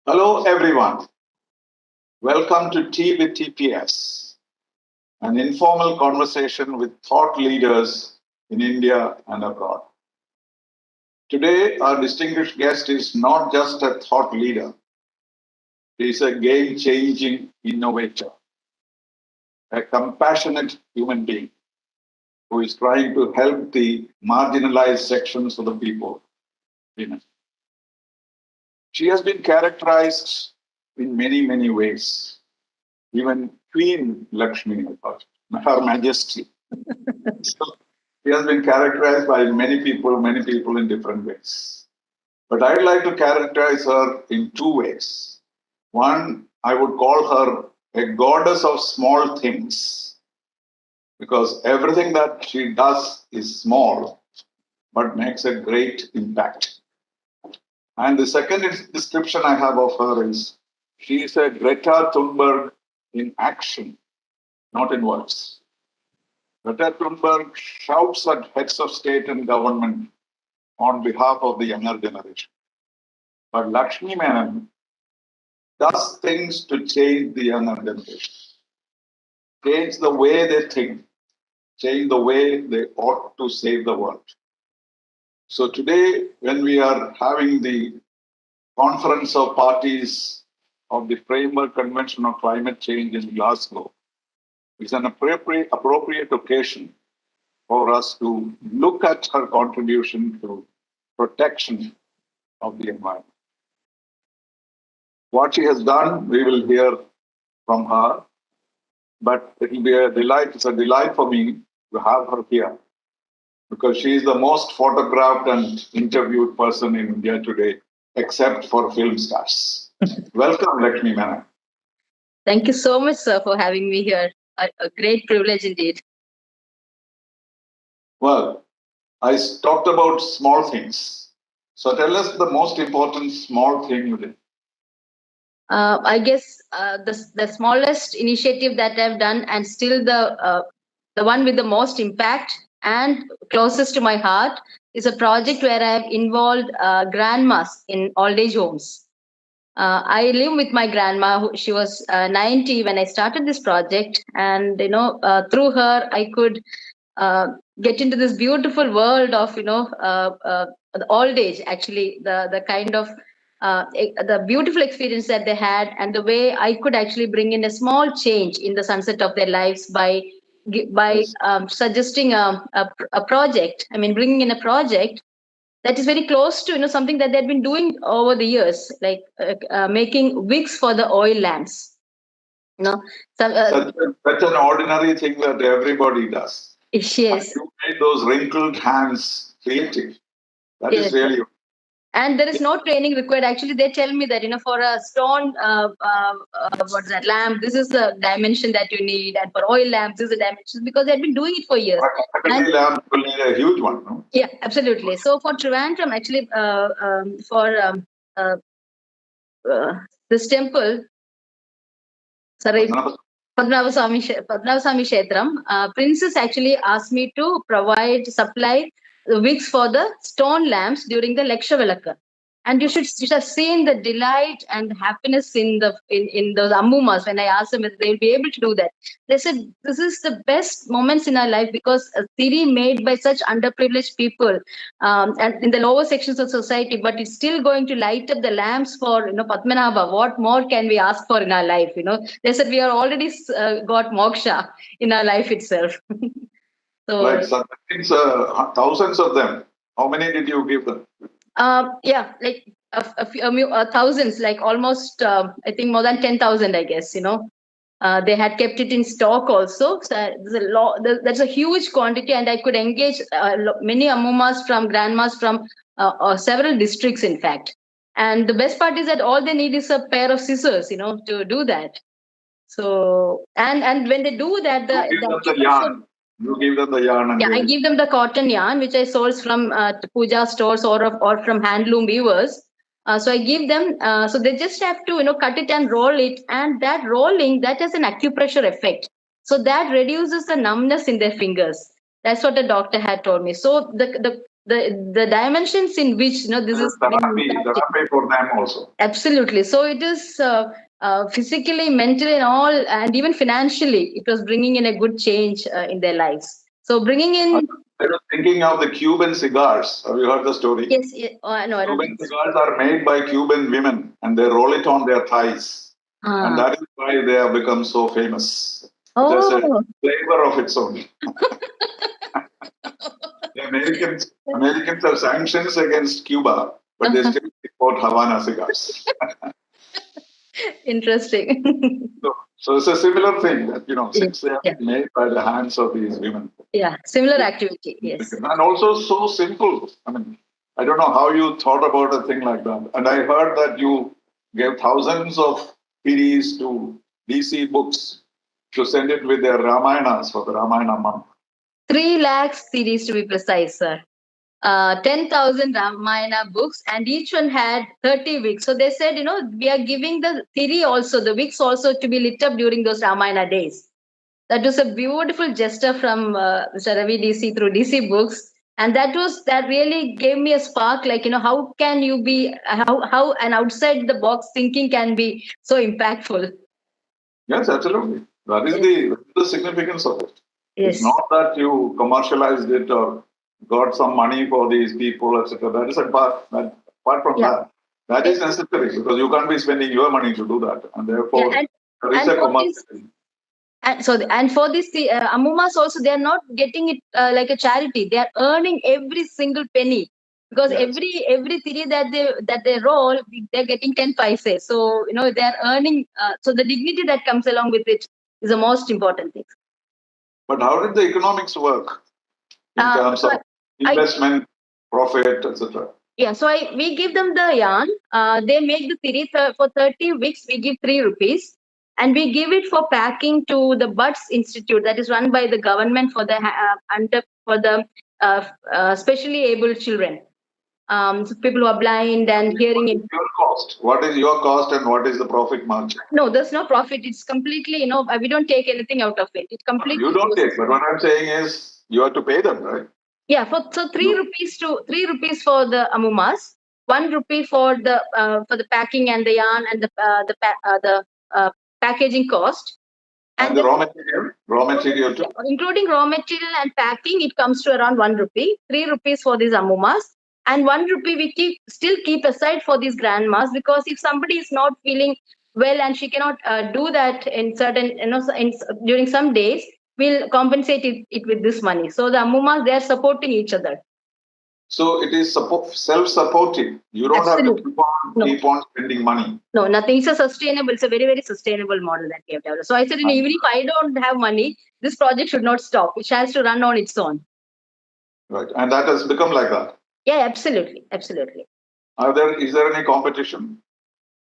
Hello, everyone. Welcome to Tea with TPS, an informal conversation with thought leaders in India and abroad. Today, our distinguished guest is not just a thought leader, he is a game changing innovator, a compassionate human being who is trying to help the marginalized sections of the people. She has been characterized in many, many ways. Even Queen Lakshmi, Her Majesty. So he has been characterized by many people in different ways. But I'd like to characterize her in two ways. One, I would call her a goddess of small things because everything that she does is small but makes a great impact. And the second description I have of her is she is a Greta Thunberg in action, not in words. Greta Thunberg shouts at heads of state and government on behalf of the younger generation. But Lakshmi Menon does things to change the younger generation, change the way they think, change the way they ought to save the world. So today, when we are having the conference of parties of the Framework Convention on Climate Change in Glasgow, it's an appropriate occasion for us to look at her contribution to protection of the environment. What she has done, we will hear from her, but it will be a delight. It's a delight for me to have her here because she is the most photographed and interviewed person in India today, except for film stars. Welcome, Lakshmi Menon. Thank you so much, sir, for having me here. A great privilege indeed. Well, I talked about small things. So tell us the most important small thing you did. I guess the smallest initiative that I've done, and still the one with the most impact and closest to my heart, is a project where I've involved grandmas in old age homes. I live with my grandma. She was 90 when I started this project, and through her I could uh, get into this beautiful world of the old age. Actually, the kind of the beautiful experience that they had, and the way I could actually bring in a small change in the sunset of their lives by Yes. suggesting a project. I mean, bringing in a project that is very close to something that they've been doing over the years, like making wigs for the oil lamps. You know, some, Such an ordinary thing that everybody does. And yes, you made those wrinkled hands creative. That is yes. really. And there is no training required. Actually, they tell me that for a stone what's that, lamp, this is the dimension that you need, and for oil lamps this is the dimension, because they've been doing it for years. And Lamp will need a huge one, no? yeah, absolutely. So for Trivandrum, actually, for this temple, sorry, Padmanabhaswamy Kshetram, Princess actually asked me to supply the wicks for the stone lamps during the Lakshavalaka. And you should have seen the delight and happiness in those ammumas when I asked them if they'll be able to do that. They said this is the best moments in our life, because a city made by such underprivileged people, and in the lower sections of society, but it's still going to light up the lamps for Padmanabha. What more can we ask for in our life? They said we are already got moksha in our life itself. So Like such things, thousands of them. How many did you give them? yeah, like thousands, like almost I think more than 10,000, I guess. They had kept it in stock also. So that's a huge quantity, and I could engage many ammumas from grandmas from several districts, in fact. And the best part is that all they need is a pair of scissors, to do that. So and when they do that, You give them the yarn. You give them the yarn and yeah, I give them the cotton yarn, which I source from puja stores or from handloom weavers. So I give them, so they just have to cut it and roll it, and that rolling, that has an acupressure effect. So that reduces the numbness in their fingers. That's what the doctor had told me. So the the dimensions in which this is being impacted. therapy for them also. Absolutely. So it is physically, mentally, and all, and even financially, it was bringing in a good change in their lives. So bringing in. I was thinking of the Cuban cigars. Have you heard the story? Yes. No, I don't. Cuban cigars are made by Cuban women, and they roll it on their thighs, and that is why they have become so famous. It has a flavor of its own. The Americans have sanctions against Cuba, but they still import Havana cigars. Interesting. So it's a similar thing that, since they have been made by the hands of these women. Yeah, similar activity, yes. And also so simple. I mean, I don't know how you thought about a thing like that. And I heard that you gave thousands of PDs to DC Books to send it with their Ramayanas for the Ramayana month. 3 lakh series to be precise, sir. 10,000 Ramayana books, and each one had 30 weeks. So they said, we are giving the Thiri also, the weeks also to be lit up during those Ramayana days. That was a beautiful gesture from Mr. Ravi DC through DC Books. And that really gave me a spark, like, how can you be, how an outside the box thinking can be so impactful. Yes, absolutely. That is the significance of it. Yes. It's not that you commercialized it or got some money for these people, etc. That is a part. Apart from that is necessary, because you can't be spending your money to do that, and therefore there is a commercial. And for this, the Ammumas also, they are not getting it like a charity. They are earning every single penny, because every Thiri that they roll, they're getting 10 paise. So they are earning. So the dignity that comes along with it is the most important thing. But how did the economics work in terms of investment, profit, etc.? Yeah, so we give them the yarn. They make the Thiri for 30 weeks. We give 3 rupees. And we give it for packing to the BUTS Institute that is run by the government for the specially abled children. So people who are blind and hearing. What is your cost? What is your cost and what is the profit margin? No, there's no profit. It's completely, we don't take anything out of it. It completely. You don't take, but what I'm saying is you have to pay them, right? Yeah, so 3 rupees for the Ammumas, 1 rupee for the packing and the yarn and the packaging cost. And the raw material too. Including raw material and packing, it comes to around 1 rupee, 3 rupees for these Ammumas, and 1 rupee we still keep aside for these grandmas, because if somebody is not feeling well and she cannot do that in certain, during some days, we'll compensate it with this money. So the Ammumas, they are supporting each other. So it is self-supporting. You don't have to keep on spending money. No, nothing. It's a very, very sustainable model that we have developed. So I said, even if I don't have money, this project should not stop. It has to run on its own. Right. And that has become like that. Yeah, absolutely. Absolutely. Is there any competition?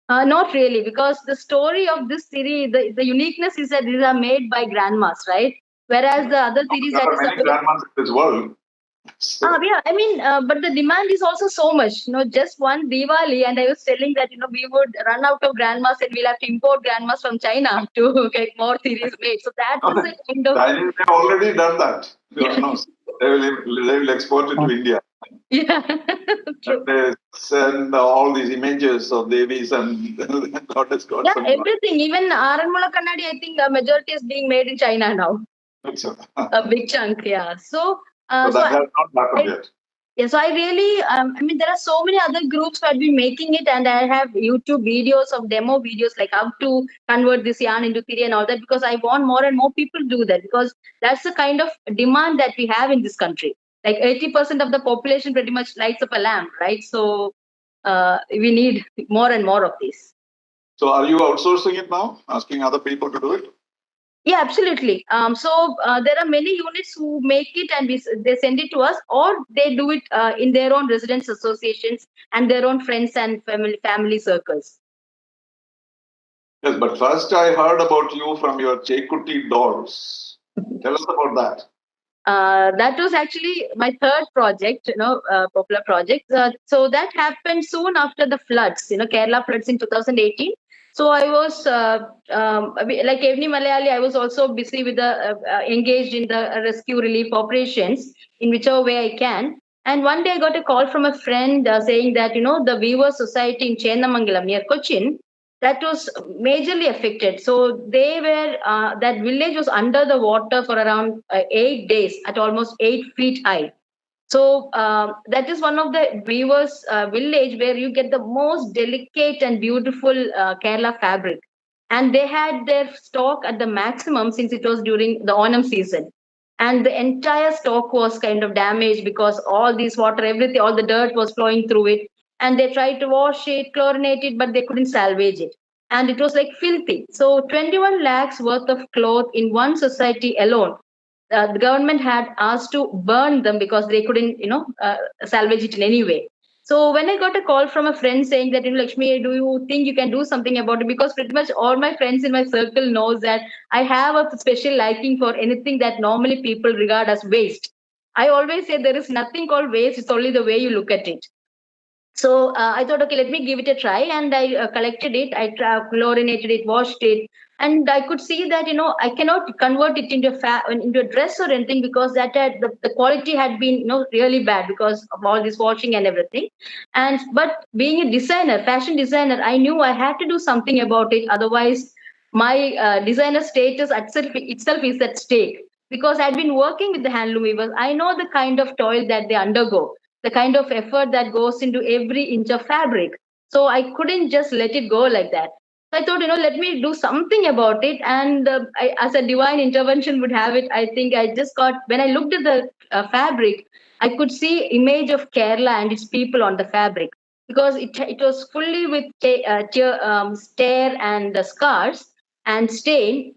Not really, because the story of this series, the uniqueness is that these are made by grandmas, right? Whereas the other series there are many grandmas in this world. So. Yeah, but the demand is also so much. Just one Diwali, and I was telling that we would run out of grandmas and we'll have to import grandmas from China to get more series made. So that was a kind of. Chinese have already done that. Yeah. They will export it to India. Yeah. They send all these images of Devis and goddess gods. Yeah, everything. Even Aranmula Kannadi, I think a majority is being made in China now. A big chunk, yeah. So that has not happened yet. Yeah, so I really, there are so many other groups who have been making it, and I have YouTube videos of demo videos, like how to convert this yarn into Thiri and all that, because I want more and more people to do that, because that's the kind of demand that we have in this country. Like 80% of the population pretty much lights up a lamp, right? So we need more and more of these. So are you outsourcing it now, asking other people to do it? Yeah, absolutely. So there are many units who make it and they send it to us, or they do it in their own residents associations and their own friends and family circles. Yes, but first I heard about you from your Chekutti dolls. Tell us about that. That was actually my third project, popular project. So that happened soon after the floods, Kerala floods in 2018. So I was, like every Malayali, I was also busy with engaged in the rescue relief operations in whichever way I can. And one day I got a call from a friend saying that, the Weaver Society in Chennamangalam near Cochin, that was majorly affected. So that village was under the water for around 8 days at almost 8 feet high. So that is one of the weavers' village where you get the most delicate and beautiful Kerala fabric. And they had their stock at the maximum since it was during the Onam season. And the entire stock was kind of damaged because all this water, everything, all the dirt was flowing through it. And they tried to wash it, chlorinate it, but they couldn't salvage it. And it was like filthy. So 21 lakhs worth of cloth in one society alone, the government had asked to burn them because they couldn't, salvage it in any way. So when I got a call from a friend saying that, Lakshmi, do you think you can do something about it? Because pretty much all my friends in my circle knows that I have a special liking for anything that normally people regard as waste. I always say there is nothing called waste. It's only the way you look at it. So I thought, okay, let me give it a try, and I collected it. I chlorinated it, washed it, and I could see that I cannot convert it into a dress or anything because the quality had been really bad because of all this washing and everything. And but being a designer, fashion designer, I knew I had to do something about it. Otherwise, my designer status itself is at stake. Because I'd been working with the handloom weavers, I know the kind of toil that they undergo, the kind of effort that goes into every inch of fabric. So I couldn't just let it go like that. So I thought, let me do something about it. And as a divine intervention would have it, I think when I looked at the fabric, I could see image of Kerala and its people on the fabric because it was fully with tear and scars and stain.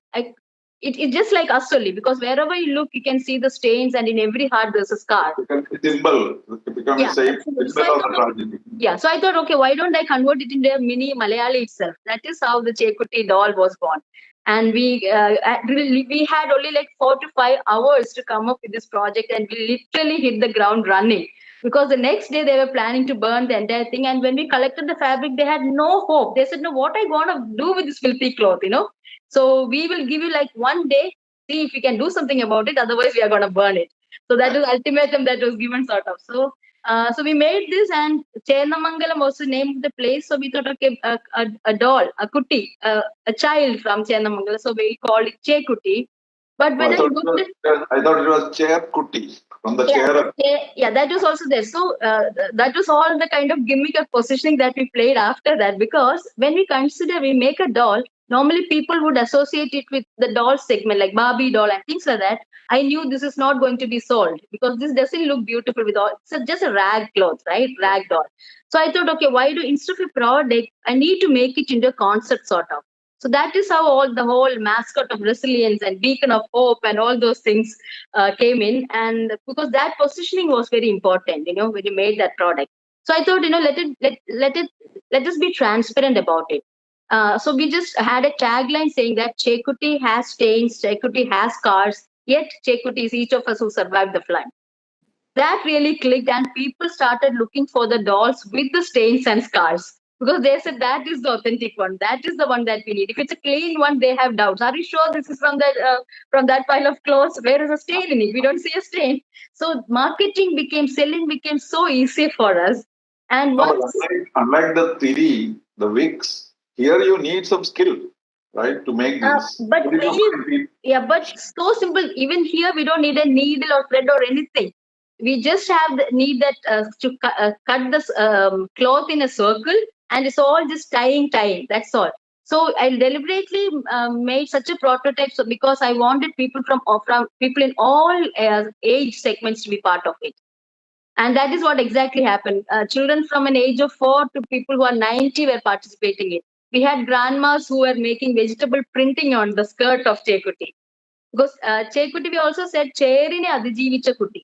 It's just like us only because wherever you look, you can see the stains, and in every heart there's a scar. It becomes Yeah, a symbol absolutely. of the tragedy. Yeah, so I thought, okay, why don't I convert it into a mini Malayali itself? That is how the Chekuti doll was born. And we had only like 4 to 5 hours to come up with this project, and we literally hit the ground running because the next day they were planning to burn the entire thing. And when we collected the fabric, they had no hope. They said, "No, what I going to do with this filthy cloth? So we will give you like one day, see if we can do something about it. Otherwise, we are going to burn it." So that was ultimatum that was given, sort of. So we made this, and Chernamangalam also named the place. So we thought, okay, a doll, a kuti, a child from Chernamangalam. So we called it Chekuti. But when I thought it was chair kuti from the chair. Yeah, that was also there. So that was all the kind of gimmick of positioning that we played after that. Because when we make a doll, normally people would associate it with the doll segment, like Barbie doll and things like that. I knew this is not going to be sold because this doesn't look beautiful with all. It's just a rag cloth, right? Rag doll. So I thought, okay, instead of a product, I need to make it into a concept sort of. So that is how the whole mascot of resilience and beacon of hope and all those things came in. And because that positioning was very important, when you made that product. So I thought, let us be transparent about it. So we just had a tagline saying that Chekuti has stains, Chekuti has scars, yet Chekuti is each of us who survived the flood. That really clicked, and people started looking for the dolls with the stains and scars because they said that is the authentic one. That is the one that we need. If it's a clean one, they have doubts. Are you sure this is from that pile of clothes? Where is a stain in it? We don't see a stain. So selling became so easy for us. And unlike the Tiri, the Wix, here you need some skill, right, to make these. But so simple. Even here, we don't need a needle or thread or anything. We just need that to cut this cloth in a circle, and it's all just tying. That's all. So I deliberately made such a prototype, because I wanted people from people in all age segments to be part of it. And that is what exactly happened. Children from an age of 4 to people who are 90 were participating in it. We had grandmas who were making vegetable printing on the skirt of Chekuti. Because Chekuti, we also said, Cherine Adijivicha Kuti.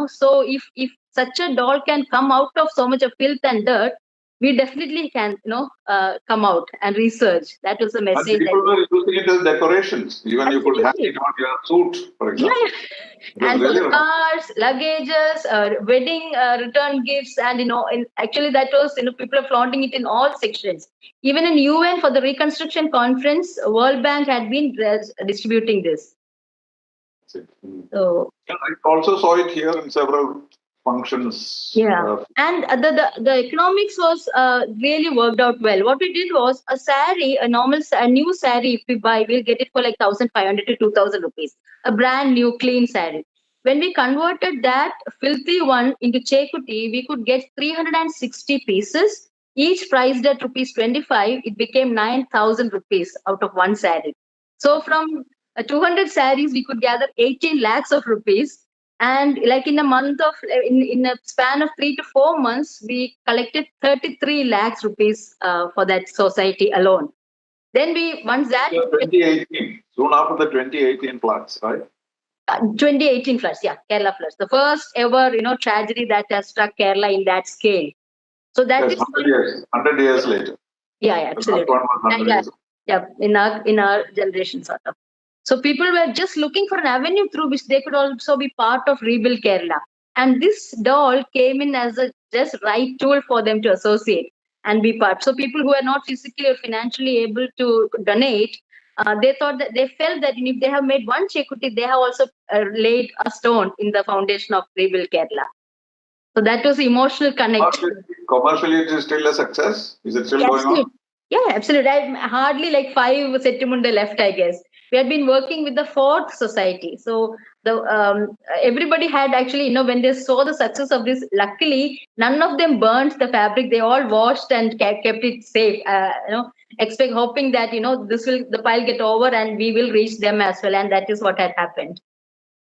So if such a doll can come out of so much of filth and dirt, we definitely can, come out and research. That was the message. And people were using it as decorations. Even you could hang it on your suit, for example. Yeah. And really for the cars, luggages, wedding return gifts, and actually that was people are flaunting it in all sections. Even in UN for the reconstruction conference, World Bank had been distributing this. So I also saw it here in several functions. Yeah, and the economics was really worked out well. What we did was a saree, a new saree. If we buy, we'll get it for like 1,500 to 2,000 rupees. A brand new clean saree. When we converted that filthy one into Chekuti, we could get 360 pieces, each priced at rupees 25. It became 9,000 rupees out of one saree. So from 200 sarees, we could gather 18 lakhs of rupees, and like in a month of in a span of 3 to 4 months, we collected 33 lakhs rupees for that society alone. Then we once that 2018, soon after the 2018 floods, right? 2018 floods, yeah, Kerala floods, the first ever tragedy that has struck Kerala in that scale. So that Yes, is 100 years later. yeah, The absolutely. first one was 100 Yeah, years. yeah, in our generation sort of. So people were just looking for an avenue through which they could also be part of Rebuild Kerala. And this doll came in as a just right tool for them to associate and be part. So people who are not physically or financially able to donate, they thought that they felt that if they have made one Chekuti, they have also laid a stone in the foundation of Rebuild Kerala. So that was emotional connect. Commercially, it is still a success. Is it still going Absolutely. on? Yeah, absolutely. I hardly like 5 Settimunda left, I guess. We had been working with the fourth society. So the everybody had actually, when they saw the success of this, luckily none of them burnt the fabric. They all washed and kept it safe. Hoping that this will the pile get over and we will reach them as well. And that is what had happened.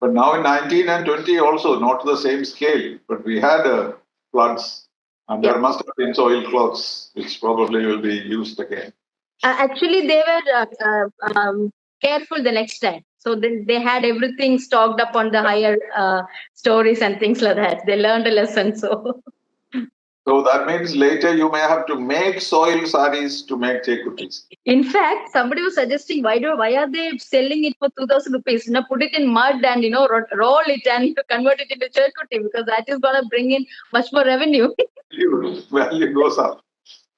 But now in 19 and 20 also, not to the same scale, but we had floods, and there must have been soil cloths, which probably will be used again. Actually, they were careful the next time. So they had everything stocked up on the higher stories and things like that. They learned a lesson. So that means later you may have to make soil sarees to make Chekutis. In fact, somebody was suggesting why are they selling it for 2,000 rupees? Put it in mud and roll it and convert it into Chekuti, because that is going to bring in much more revenue. Value goes up.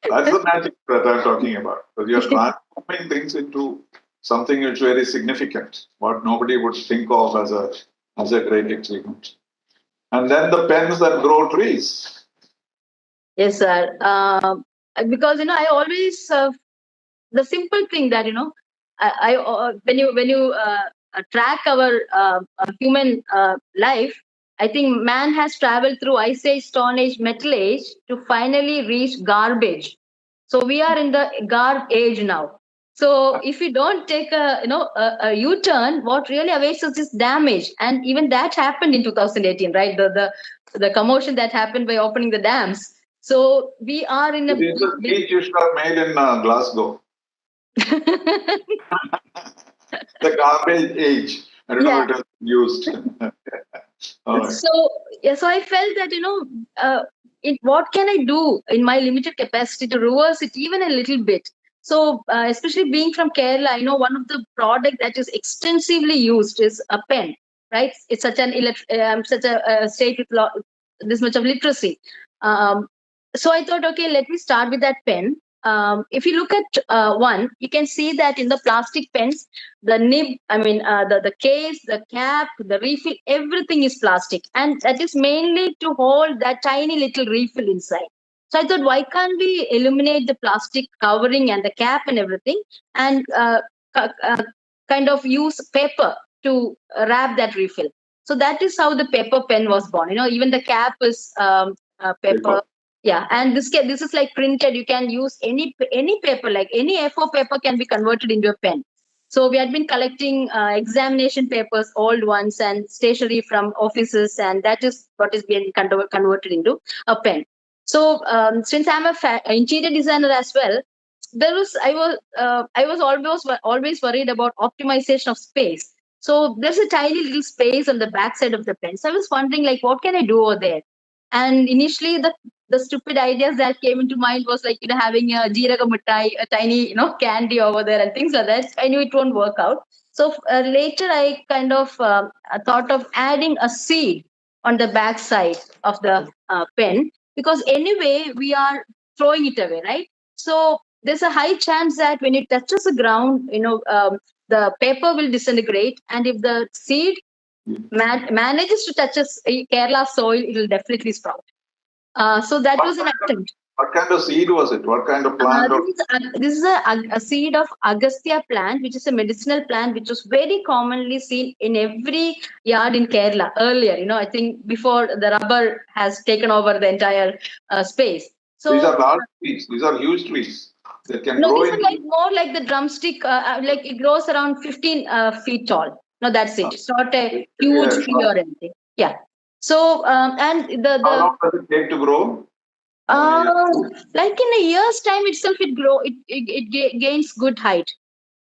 That's the magic that I'm talking about. Because you're transforming things into something which is very significant, what nobody would think of as a great achievement. And then the pens that grow trees. Yes, sir. Because I always the simple thing that when you track our human life, I think man has traveled through Ice Age, Stone Age, Metal Age to finally reach garbage. So we are in the garb age now. So if we don't take a U-turn, what really awaits us is damage, and even that happened in 2018, right? The commotion that happened by opening the dams. So we are in a It's a speech you should have made in Glasgow. The garbage age. I don't know if it was used. Right. So I felt that what can I do in my limited capacity to reverse it even a little bit. So especially being from Kerala, I know one of the product that is extensively used is a pen. Right? It's such a state with this much of literacy. So I thought, okay, let me start with that pen. If you look at one, you can see that in the plastic pens, the nib, the case, the cap, the refill, everything is plastic. And that is mainly to hold that tiny little refill inside. So I thought, why can't we eliminate the plastic covering and the cap and everything, and kind of use paper to wrap that refill? So that is how the paper pen was born. Even the cap is paper. Yeah, and this is like printed. You can use any paper, like any A4 paper can be converted into a pen. So we had been collecting examination papers, old ones, and stationery from offices, and that is what is being converted into a pen. So since I'm a interior designer as well, I was always worried about optimization of space. So there's a tiny little space on the back side of the pen. So I was wondering, like, what can I do over there? And initially, the stupid ideas that came into mind was like having a jeeraga mittai, a tiny candy over there and things like that. I knew it won't work out. So later, I kind of thought of adding a seed on the back side of the pen, because anyway we are throwing it away, right? So there's a high chance that when it touches the ground, the paper will disintegrate, and if the seed manages to touch Kerala soil, it will definitely sprout. So that was an attempt. What kind of seed was it? What kind of plant? This is a seed of Agastya plant, which is a medicinal plant, which was very commonly seen in every yard in Kerala earlier. I think before the rubber has taken over the entire space. So these are large trees. These are huge trees. They can grow these are more like the drumstick. Like it grows around 15 feet tall. No, that's it. It's not a huge tree or anything. Yeah. So and how long does it take to grow? Like in a year's time itself, it gains good height,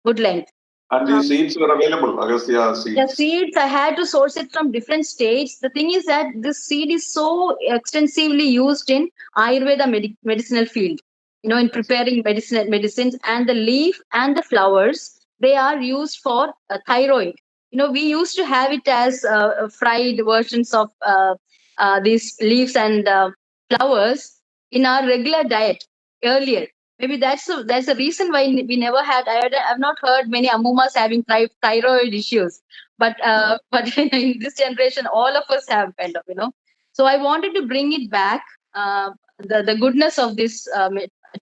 good length. And these seeds were available, Agastya seeds. The seeds, I had to source it from different states. The thing is that this seed is so extensively used in Ayurveda medicinal field. In preparing medicines, and the leaf and the flowers, they are used for thyroid. We used to have it as fried versions of these leaves and flowers in our regular diet earlier. Maybe that's a reason why we never had. I've not heard many ammumas having thyroid issues, but in this generation, all of us have kind of. So I wanted to bring it back, the goodness of this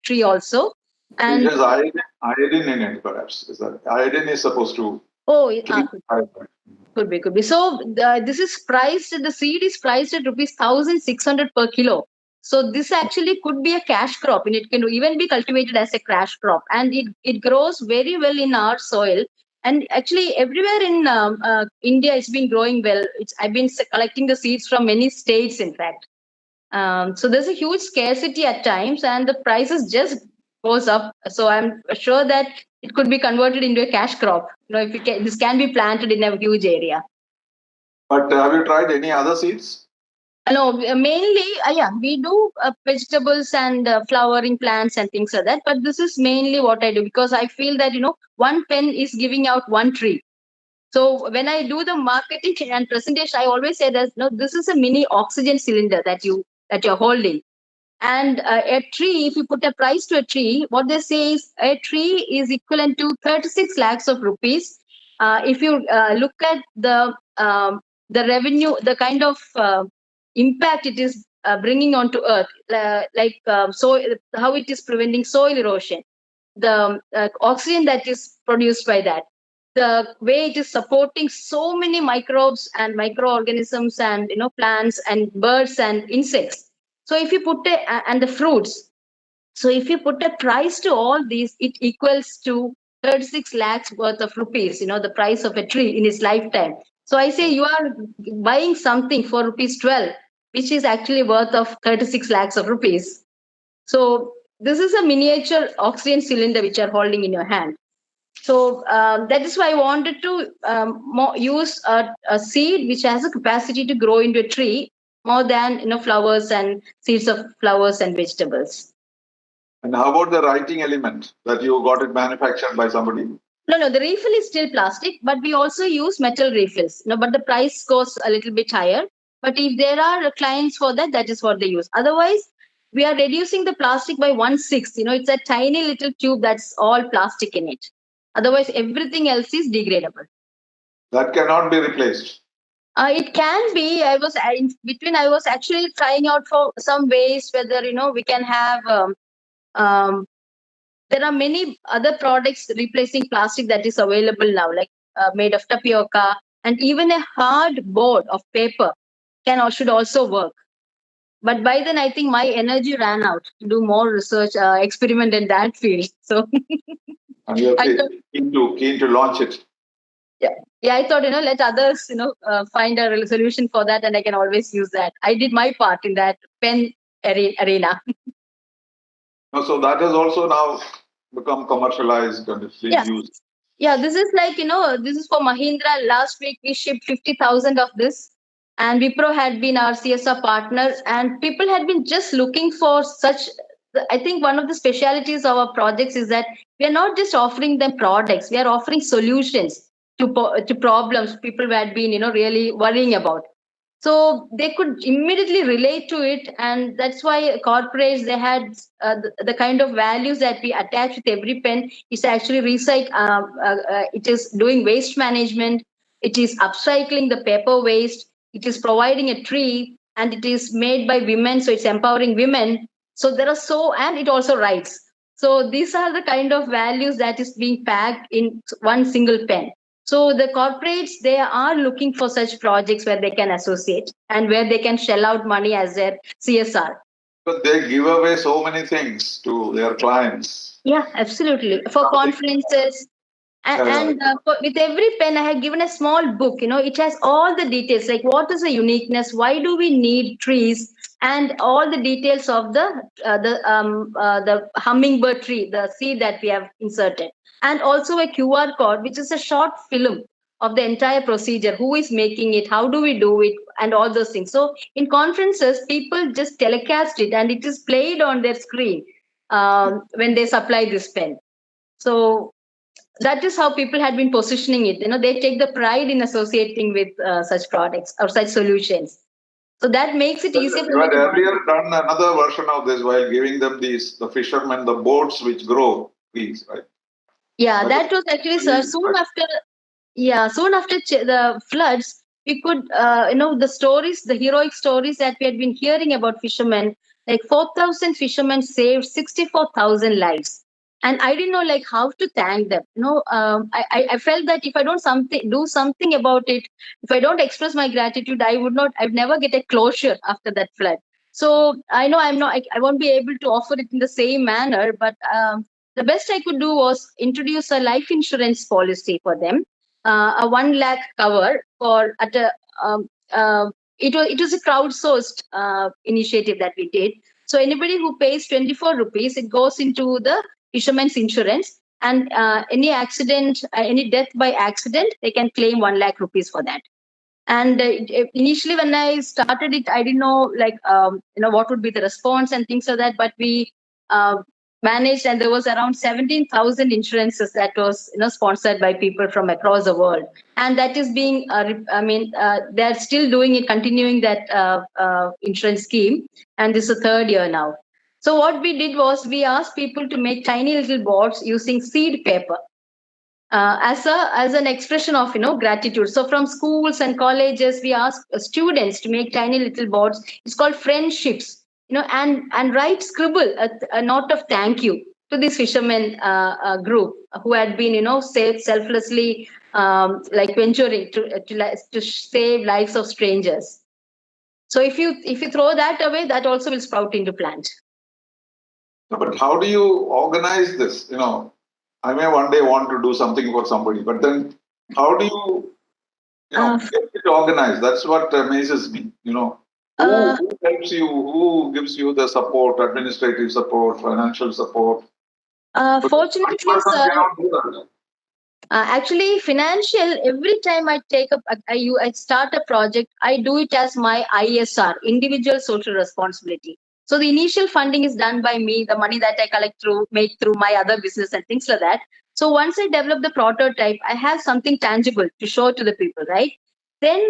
tree also. And it has iodine in it, perhaps. Is that iodine is supposed to? Oh, could be. So this is priced. The seed is priced at rupees 1,600 per kilo. So this actually could be a cash crop, and it can even be cultivated as a cash crop, and it grows very well in our soil. And actually, everywhere in India, it's been growing well. I've been collecting the seeds from many states, in fact. So there's a huge scarcity at times, and the prices just goes up. So I'm sure that it could be converted into a cash crop. If this can be planted in a huge area. But have you tried any other seeds? No, mainly, we do vegetables and flowering plants and things like that. But this is mainly what I do, because I feel that, one pen is giving out one tree. So when I do the marketing and presentation, I always say that, this is a mini oxygen cylinder that you're holding. And a tree, if you put a price to a tree, what they say is a tree is equivalent to 36 lakhs of rupees. If you look at the revenue, the kind of impact it is bringing onto earth, how it is preventing soil erosion, the oxygen that is produced by that, the way it is supporting so many microbes and microorganisms and plants and birds and insects. So if you put and the fruits, so if you put a price to all these, it equals to 36 lakhs worth of rupees, the price of a tree in its lifetime. So I say you are buying something for rupees 12, which is actually worth of 36 lakhs of rupees. So this is a miniature oxygen cylinder which you are holding in your hand. So that is why I wanted to use a seed which has a capacity to grow into a tree more than flowers and seeds of flowers and vegetables. And how about the writing element that you got it manufactured by somebody? No, the refill is still plastic, but we also use metal refills. But the price goes a little bit higher. But if there are clients for that, that is what they use. Otherwise, we are reducing the plastic by 1/6. It's a tiny little tube that's all plastic in it. Otherwise, everything else is degradable. That cannot be replaced. It can be. I was actually trying out for some ways whether we can have. There are many other products replacing plastic that is available now, like made of tapioca, and even a hard board of paper should also work. But by then, I think my energy ran out to do more research, experiment in that field. So, and you're keen to launch it. Yeah, I thought, let others, find a solution for that, and I can always use that. I did my part in that pen arena. So that has also now become commercialized and it's being used. Yeah, this is like, this is for Mahindra. Last week, we shipped 50,000 of this. And Wipro had been our CSR partner. And people had been just looking for such. I think one of the specialities of our projects is that we are not just offering them products. We are offering solutions to problems people had been, really worrying about. So they could immediately relate to it, and that's why corporates, they had the kind of values that we attach with every pen is actually recycle. It is doing waste management, it is upcycling the paper waste, it is providing a tree, and it is made by women, so it's empowering women. So there are and it also writes. So these are the kind of values that is being packed in one single pen. So the corporates, they are looking for such projects where they can associate and where they can shell out money as their CSR. But they give away so many things to their clients. Yeah, absolutely. For conferences, with every pen, I have given a small book. It has all the details, like what is the uniqueness, why do we need trees, and all the details of the hummingbird tree, the seed that we have inserted, and also a QR code, which is a short film of the entire procedure, who is making it, how do we do it, and all those things. So in conferences, people just telecast it, and it is played on their screen when they supply this pen. So that is how people had been positioning it. They take the pride in associating with such products or such solutions. So that makes it easier for You me had to earlier done another version of this while giving them the fishermen, the boats which grow trees, right? Yeah, that was actually soon after. Yeah, soon after the floods, we could, the stories, the heroic stories that we had been hearing about fishermen, like 4,000 fishermen saved 64,000 lives. And I didn't know like how to thank them. I felt that if I don't do something about it, if I don't express my gratitude, I'd never get a closure after that flood. So I know I won't be able to offer it in the same manner, but the best I could do was introduce a life insurance policy for them, a 1 lakh cover for at a it was a crowdsourced initiative that we did. So anybody who pays 24 rupees, it goes into the fisherman's insurance, and any accident, any death by accident, they can claim 1 lakh rupees for that. And initially when I started it, I didn't know like what would be the response and things like that, but we uh, managed, and there was around 17,000 insurances that was sponsored by people from across the world, and that is being they're still doing it, continuing that insurance scheme, and this is the third year now. So what we did was we asked people to make tiny little boards using seed paper, as an expression of gratitude. So from schools and colleges, we ask students to make tiny little boards. It's called friendships, and write, scribble a note of thank you to this fishermen group who had been selflessly like venturing to save lives of strangers. So if you throw that away, that also will sprout into plant. No, but how do you organize this? I may one day want to do something for somebody, but then how do you, get it organized? That's what amazes me. Who helps you? Who gives you the support, administrative support, financial support? Fortunately, sir, actually, financial. Every time I take up, I start a project, I do it as my ISR, individual social responsibility. So the initial funding is done by me, the money that I make through my other business and things like that. So once I develop the prototype, I have something tangible to show to the people, right? Then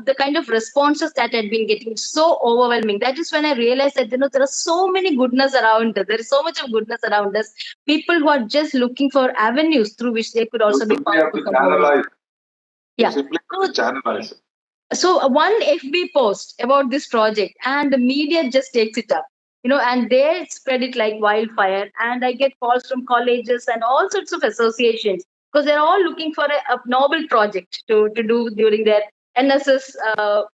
the kind of responses that I'd been getting so overwhelming. That is when I realized that there are so many goodness around us. There is so much of goodness around us. People who are just looking for avenues through which they could also be have to channelize. Yeah. Simply have to channelize. So one FB post about this project, and the media just takes it up, and they spread it like wildfire. And I get calls from colleges and all sorts of associations, because they're all looking for a noble project to do during their NSS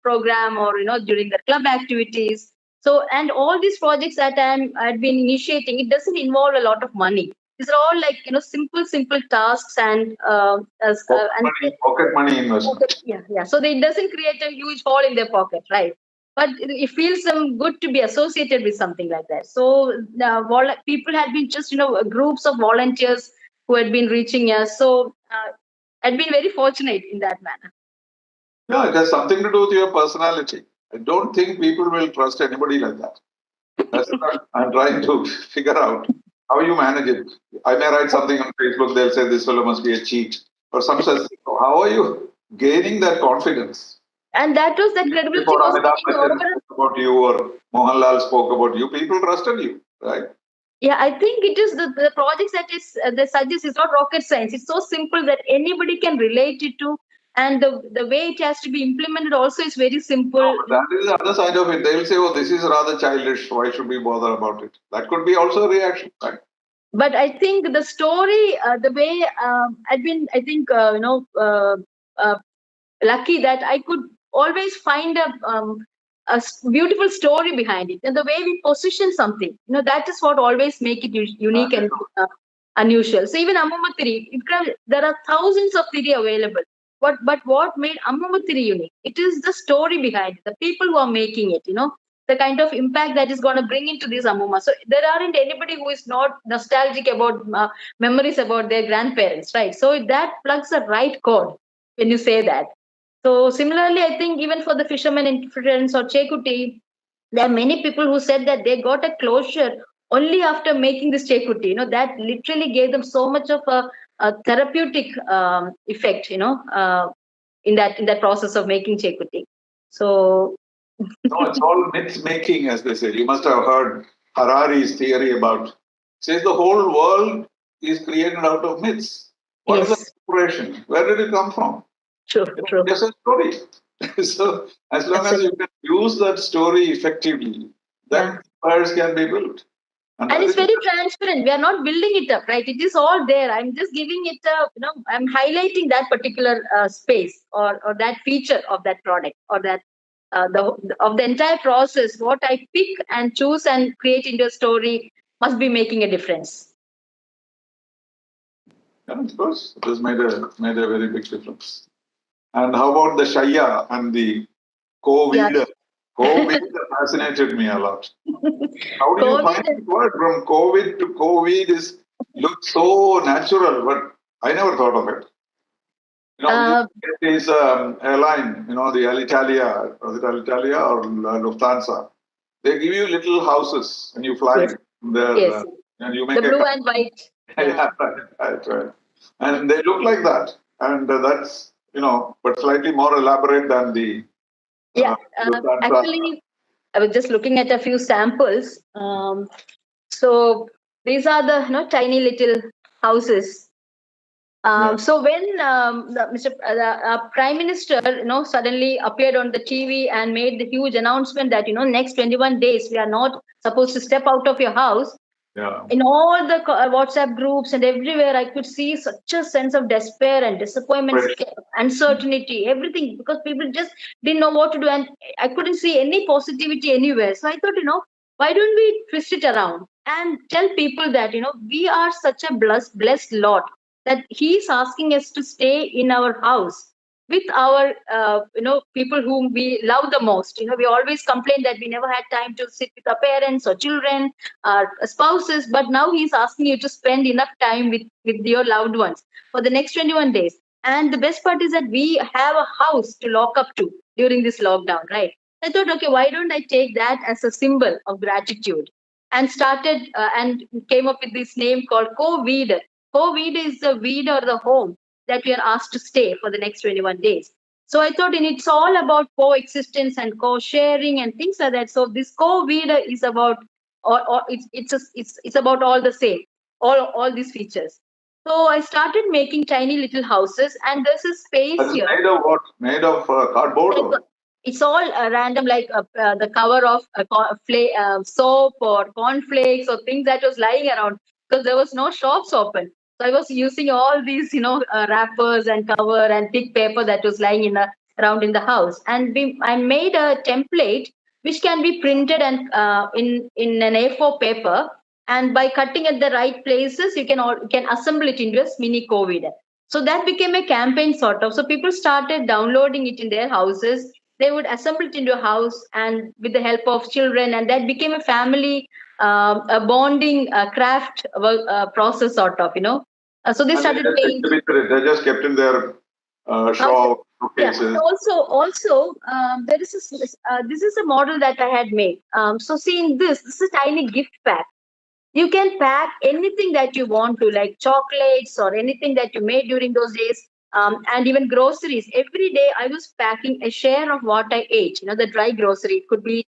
program, or during their club activities. So, and all these projects that I've been initiating, it doesn't involve a lot of money. These are all like simple tasks, and pocket money investment. Yeah. So it doesn't create a huge hole in their pocket, right? But it feels them good to be associated with something like that. So people had been just groups of volunteers who had been reaching us. So I'd been very fortunate in that manner. Yeah, it has something to do with your personality. I don't think people will trust anybody like that. That's what I'm trying to figure out. How you manage it? I may write something on Facebook, they'll say this fellow must be a cheat. Or some says, how are you gaining that confidence? And that was the credibility was spoke about you, or Mohanlal spoke about you. People trusted you, right? Yeah, I think it is the projects that is they suggest is not rocket science. It's so simple that anybody can relate it to, And the way it has to be implemented also is very simple. No, but that is the other side of it. They will say, oh, this is rather childish. Why should we bother about it? That could be also a reaction, right? But I think the story, the way I've been, I think, uh, lucky that I could always find a beautiful story behind it. And the way we position something, that is what always make it unique and unusual. So even Ammamatiri, there are thousands of Thiri available. But what made Ammamatiri unique? It is the story behind it, the people who are making it, the kind of impact that is going to bring into this Ammuma. So there aren't anybody who is not nostalgic about memories about their grandparents, right? So that plugs the right chord when you say that. So similarly, I think even for the fishermen in Friends or Chekuti, there are many people who said that they got a closure only after making this Chekuti. That literally gave them so much of a therapeutic effect. In that process of making Chekuti. So No, it's all myth making, as they say. You must have heard Harari's theory about, says the whole world is created out of myths. What is the yes, inspiration? Where did it come from? true, true. Just a story. So as long as you Absolutely. can use that story effectively, Yeah. then empires can be built. And And that it's is very transparent. We are not building it up, right? It is all there. I'm just giving it I'm highlighting that particular space or that feature of that product or that of the entire process. What I pick and choose and create into a story must be making a difference. and of course it has made a very big difference. And how about the Shaya and the Yeah. COVID? COVID fascinated me a lot. How do you find COVID. this word from COVID to COVID is looks so natural, but I never thought of it. We Uh, get this airline, the Alitalia, was it Alitalia or Lufthansa? They give you little houses and you fly yes. there Yes. and you The make a blue and white. Yeah. yeah, right. And they look like that. And that's, but slightly more elaborate than the Yeah. Lufthansa. Actually, I was just looking at a few samples. So these are the tiny little houses. Yeah. So when the Prime Minister suddenly appeared on the TV and made the huge announcement that next 21 days we are not supposed to step out of your house. Yeah. In all the WhatsApp groups and everywhere, I could see such a sense of despair and disappointment, Right. uncertainty, everything, because people just didn't know what to do. And I couldn't see any positivity anywhere. So I thought, why don't we twist it around and tell people that, we are such a blessed lot that he's asking us to stay in our house with our people whom we love the most. We always complain that we never had time to sit with our parents or children, spouses, but now he's asking you to spend enough time with your loved ones for the next 21 days. And the best part is that we have a house to lock up to during this lockdown, right? I thought, okay, why don't I take that as a symbol of gratitude, and started and came up with this name called COVID. COVID is the weed or the home that we are asked to stay for the next 21 days. So I thought it's all about coexistence and co-sharing and things like that. So this COVID is about, or it's about all the same, all these features. So I started making tiny little houses, and there's a space That's here. made of what? Made of cardboard? Like, it's all random, like the cover of soap or cornflakes or things that was lying around, because there was no shops open. So I was using all these, wrappers and cover and thick paper that was lying around in the house, and I made a template which can be printed and in an A4 paper, and by cutting at the right places, you can assemble it into a mini COVID. So that became a campaign sort of. So people started downloading it in their houses. They would assemble it into a house, and with the help of children, and that became a family, a bonding craft process sort of. So they And they started just paying. exhibited it. They just kept in their Yeah. showcases. Also, there is this is a model that I had made. So seeing this is a tiny gift pack. You can pack anything that you want to, like chocolates or anything that you made during those days, and even groceries. Every day I was packing a share of what I ate, the dry grocery. It could be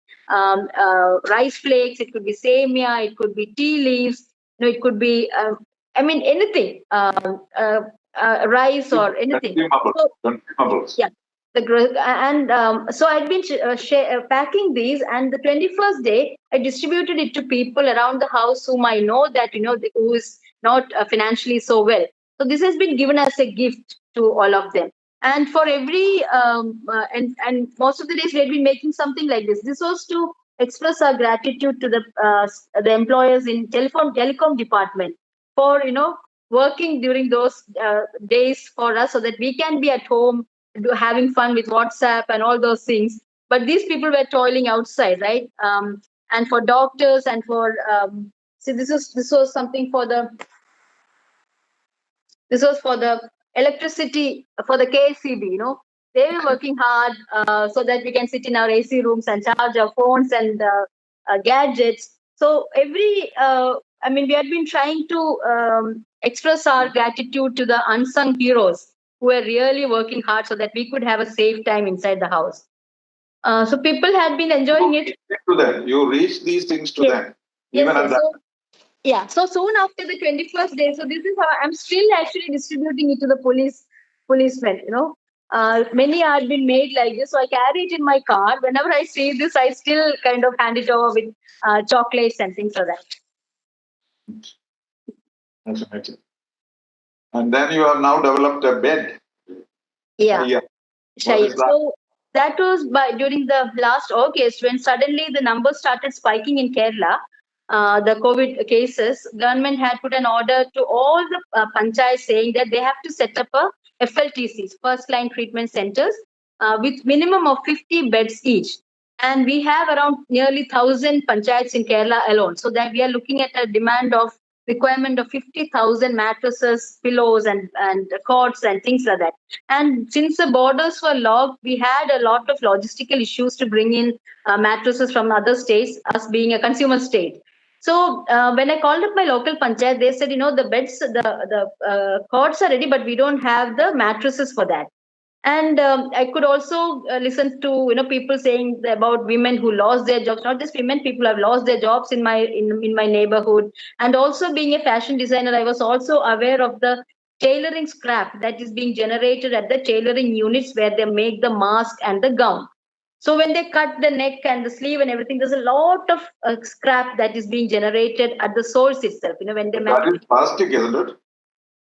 rice flakes, it could be semia, it could be tea leaves, it could be, I mean, anything. rice or anything. Consumables. Consumables. Yeah. So I'd been packing these, and the 21st day I distributed it to people around the house whom I know that who is not financially so well. So this has been given as a gift to all of them. And for every and most of the days we had been making something like this. This was to express our gratitude to the employers in telecom department for working during those days for us, so that we can be at home having fun with WhatsApp and all those things. But these people were toiling outside, right? And for doctors and for see, this was something for the electricity for the KSCB. They were working hard so that we can sit in our AC rooms and charge our phones and gadgets. So we had been trying to express our gratitude to the unsung heroes who were really working hard so that we could have a safe time inside the house. So people had been enjoying it. To them. You reach these things to them. Even at that. So soon after the 21st day, so this is how I'm still actually distributing it to the policemen. Many had been made like this, so I carry it in my car. Whenever I see this, I still kind of hand it over with chocolates and things like that. That's amazing. And then you have now developed a bed. Yeah. So that was during the last August, when suddenly the numbers started spiking in Kerala. The COVID cases, government had put an order to all the panchayats saying that they have to set up a FLTCs, first line treatment centers, with minimum of 50 beds each. And we have around nearly 1,000 panchayats in Kerala alone. So that we are looking at a requirement of 50,000 mattresses, pillows, and cots and things like that. And since the borders were locked, we had a lot of logistical issues to bring in mattresses from other states, us being a consumer state. So when I called up my local panchayat, they said, the beds, the cots are ready, but we don't have the mattresses for that. And I could also listen to people saying about women who lost their jobs. Not just women, people have lost their jobs in my neighborhood. And also being a fashion designer, I was also aware of the tailoring scrap that is being generated at the tailoring units where they make the mask and the gown. So when they cut the neck and the sleeve and everything, there's a lot of scrap that is being generated at the source itself. When they that is plastic, isn't it?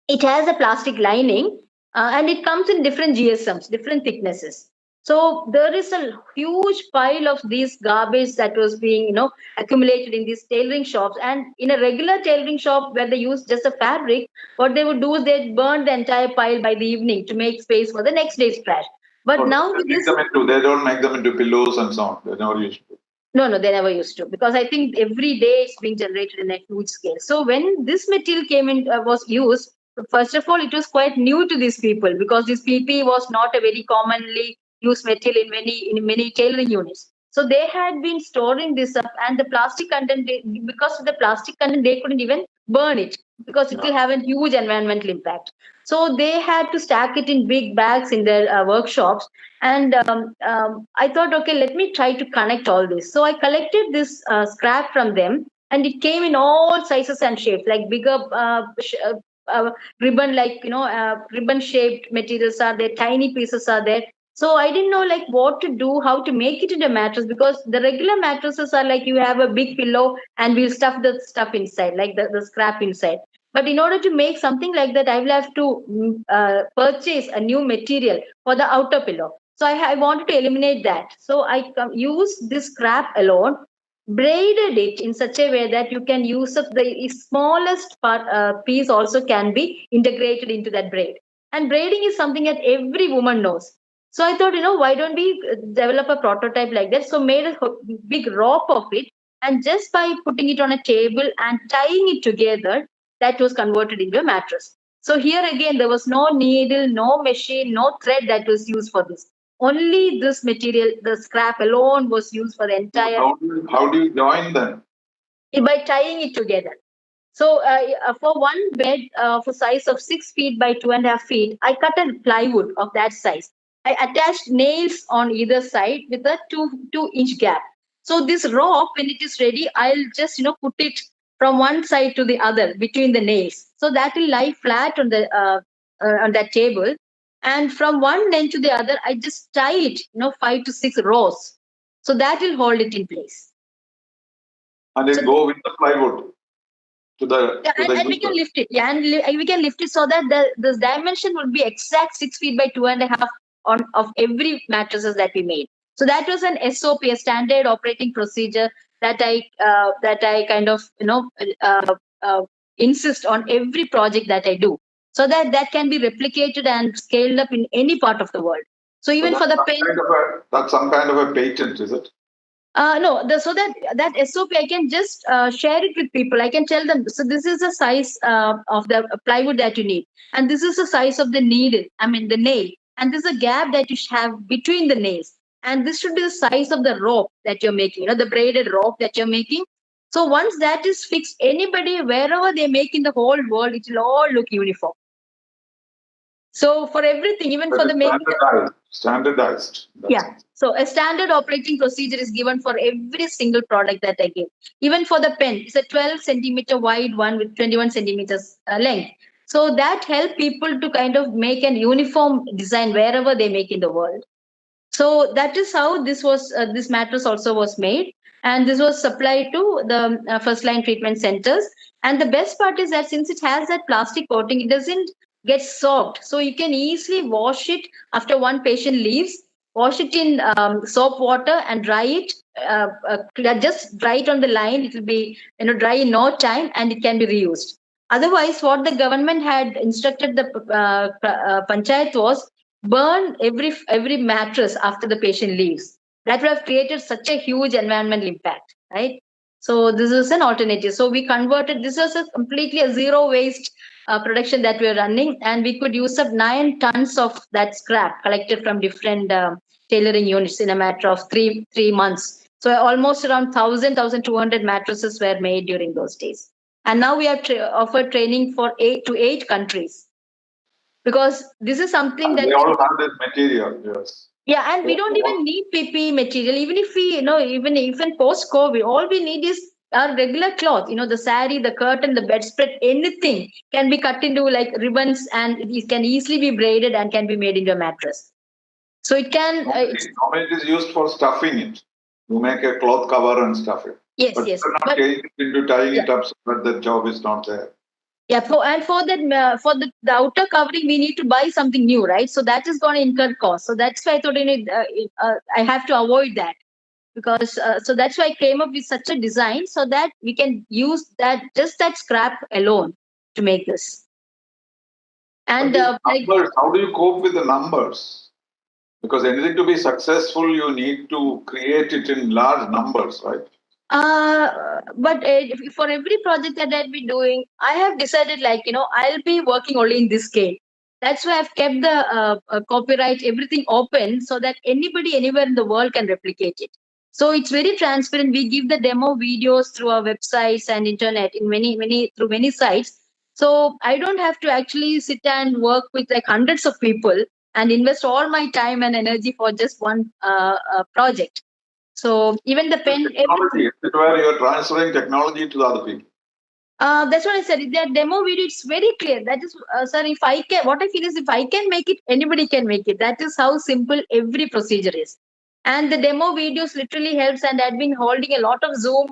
It has a plastic lining, and it comes in different GSMs, different thicknesses. So there is a huge pile of these garbage that was being, accumulated in these tailoring shops. And in a regular tailoring shop where they use just a fabric, what they would do is they'd burn the entire pile by the evening to make space for the next day's trash. But now they don't make them into pillows and so on. They never used to. No, they never used to, because I think every day it's being generated in a huge scale. So when this material came in, was used, first of all, it was quite new to these people, because this PP was not a very commonly used material in many tailoring units. So they had been storing this up, and the plastic content, because of the plastic content, they couldn't even burn it because it will have a huge environmental impact. So they had to stack it in big bags in their workshops. And I thought, okay, let me try to connect all this. So I collected this scrap from them, and it came in all sizes and shapes, like bigger ribbon, ribbon shaped materials are there, tiny pieces are there. So I didn't know what to do, how to make it into a mattress, because the regular mattresses are like you have a big pillow and we'll stuff the stuff inside, like the scrap inside. But in order to make something like that, I will have to purchase a new material for the outer pillow. So I wanted to eliminate that. So I used this scrap alone, braided it in such a way that you can use up the smallest piece also can be integrated into that braid. And braiding is something that every woman knows. So I thought, why don't we develop a prototype like that? So made a big rope of it, and just by putting it on a table and tying it together, that was converted into a mattress. So here again, there was no needle, no machine, no thread that was used for this. Only this material, the scrap alone, was used for the entire. How do you join them? By tying it together. So for one bed for size of 6 feet by 2.5 feet, I cut a plywood of that size. I attached nails on either side with a 2-inch gap. So this rope, when it is ready, I'll just put it from one side to the other between the nails. So that will lie flat on the on that table, and from one end to the other, I just tie it, 5 to 6 rows, so that will hold it in place. And it So go with the plywood to the yeah, to the and we can lift it. Yeah, and we can lift it so that the dimension would be exact 6 feet by 2.5 on of every mattresses that we made. So that was an SOP, a standard operating procedure that I kind of uh, uh, insist on every project that I do, so that can be replicated and scaled up in any part of the world. So So even for the pen. that's some kind of a patent, is it? No, so that SOP I can just share it with people. I can tell them. So this is the size of the plywood that you need, and this is the size of the needle. I mean the nail, and this is a gap that you have between the nails, and this should be the size of the rope that you're making. The braided rope that you're making. So once that is fixed, anybody wherever they make in the whole world, it will all look uniform. So for everything, even for the making. Standardized. Yeah. So a standard operating procedure is given for every single product that I give. Even for the pen, it's a 12 centimeter wide one with 21 centimeters length. So that help people to kind of make an uniform design wherever they make in the world. So that is how this mattress also was made, and this was supplied to the first line treatment centers. And the best part is that since it has that plastic coating, it doesn't get soaked, so you can easily wash it after one patient leaves. Wash it in soap water and dry it. Just dry it on the line. It will be dry in no time, and it can be reused. Otherwise, what the government had instructed the panchayat was burn every mattress after the patient leaves. That would have created such a huge environmental impact, right? So this is an alternative. So we converted. This was completely a zero waste production that we are running, and we could use up 9 tons of that scrap collected from different tailoring units in a matter of three months. So almost around 1,200 mattresses were made during those days. And now we have offered training for 8 countries, because this is something that they all have this material. Yes. Yeah, and we don't even need PPE material. Even if we, even post COVID, all we need is our regular cloth. The sari, the curtain, the bedspread, anything can be cut into like ribbons, and it can easily be braided and can be made into a mattress. So it can. Normally it is used for stuffing it. You make a cloth cover and stuff it. Yes, but yes. you're not getting into tying it up so that the job is not there. Yeah, for that for the outer covering, we need to buy something new, right? So that is going to incur cost. So that's why I thought I have to avoid that, because so that's why I came up with such a design so that we can use that scrap alone to make this. And numbers, how do you cope with the numbers? Because anything to be successful, you need to create it in large numbers, right? But for every project that I'll be doing, I have decided I'll be working only in this scale. That's why I've kept the copyright, everything open, so that anybody anywhere in the world can replicate it. So it's very transparent. We give the demo videos through our websites and internet in through many sites. So I don't have to actually sit and work with like hundreds of people and invest all my time and energy for just one project. So even the pen, everything. Where you're transferring technology to the other people. That's what I said. That demo video, it's very clear. That is, sir, if I can, what I feel is if I can make it, anybody can make it. That is how simple every procedure is. And the demo videos literally helps. And I've been holding a lot of Zoom